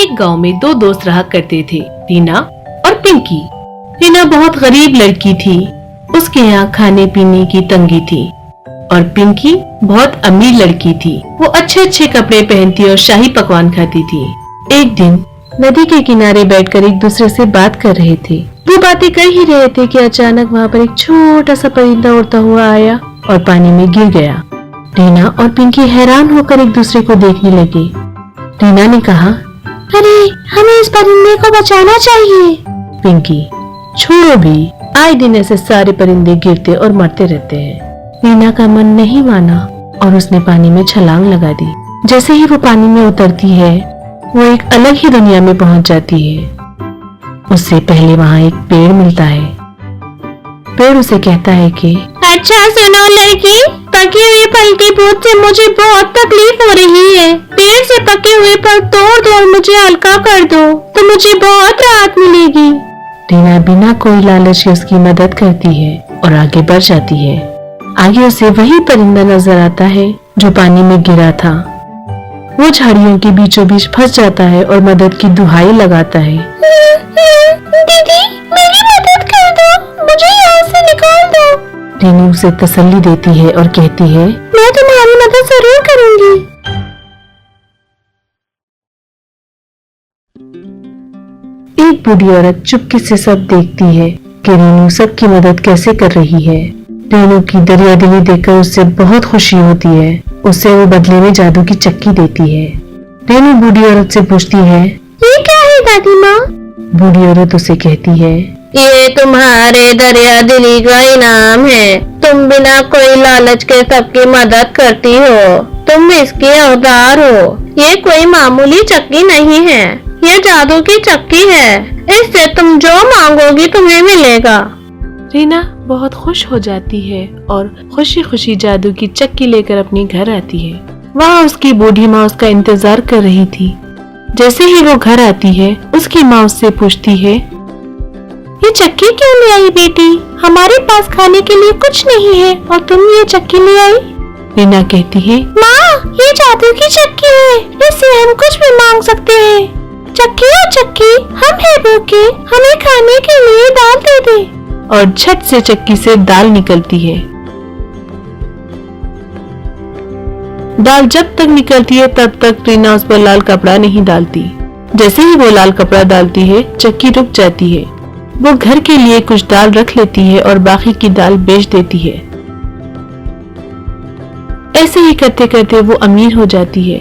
एक गांव में दो दोस्त रहा करते थे, रीना और पिंकी। रीना बहुत गरीब लड़की थी, उसके यहाँ खाने पीने की तंगी थी, और पिंकी बहुत अमीर लड़की थी। वो अच्छे अच्छे कपड़े पहनती और शाही पकवान खाती थी। एक दिन नदी के किनारे बैठकर एक दूसरे से बात कर रहे थे। वो बातें कर ही रहे थे कि अचानक वहाँ पर एक छोटा सा परिंदा उड़ता हुआ आया और पानी में गिर गया। रीना और पिंकी हैरान होकर एक दूसरे को देखने लगे। रीना ने कहा, अरे हमें इस परिंदे को बचाना चाहिए। पिंकी, छोड़ो भी, आए दिन ऐसे सारे परिंदे गिरते और मरते रहते हैं। रीना का मन नहीं माना और उसने पानी में छलांग लगा दी। जैसे ही वो पानी में उतरती है, वो एक अलग ही दुनिया में पहुंच जाती है। उससे पहले वहाँ एक पेड़ मिलता है। पेड़ उसे कहता है कि अच्छा सुनो लड़की, पके हुए फल के भूत से मुझे बहुत तकलीफ हो रही है। पेड़ से पके हुए फल तोड़ दो और मुझे हल्का कर दो, तो मुझे बहुत राहत मिलेगी। रीना बिना कोई लालच के उसकी मदद करती है और आगे बढ़ जाती है। आगे उसे वही परिंदा नजर आता है जो पानी में गिरा था। वो झाड़ियों के बीचों बीच फंस जाता है और मदद की दुहाई लगाता है। दीदी, मेरी मदद कर दो, मुझे यहाँ से निकाल दो। रीना उसे तसल्ली देती है और कहती है, मैं तुम्हारी मदद जरूर करूंगी। एक बूढ़ी औरत चुपके से सब देखती है कि रीनू सबकी मदद कैसे कर रही है। रीनू की दरिया दिली देखकर उससे बहुत खुशी होती है। उससे वो बदले में जादू की चक्की देती है। रीनू बूढ़ी औरत से पूछती है, ये क्या है दादी माँ? बूढ़ी औरत उसे कहती है, ये तुम्हारे दरिया दिली का इनाम है। तुम बिना कोई लालच के सबकी मदद करती हो। तुम इसके अवतार हो। ये कोई मामूली चक्की नहीं है, ये जादू की चक्की है। इससे तुम जो मांगोगी तुम्हें मिलेगा। रीना बहुत खुश हो जाती है और खुशी खुशी जादू की चक्की लेकर अपने घर आती है। वहाँ उसकी बूढ़ी माँ उसका इंतजार कर रही थी। जैसे ही वो घर आती है, उसकी माँ उससे पूछती है, ये चक्की क्यों ले आई बेटी? हमारे पास खाने के लिए कुछ नहीं है और तुम ये चक्की ले आई? रीना कहती है, माँ, ये जादू की चक्की है, इससे हम कुछ भी मांग सकते हैं। चक्की और चक्की, हम है भूखे, हमें खाने के लिए दाल दे दे। और झट से चक्की से दाल निकलती है। दाल जब तक निकलती है तब तक रीना उस पर लाल कपड़ा नहीं डालती। जैसे ही वो लाल कपड़ा डालती है, चक्की रुक जाती है। वो घर के लिए कुछ दाल रख लेती है और बाकी की दाल बेच देती है। ऐसे ही करते करते वो अमीर हो जाती है।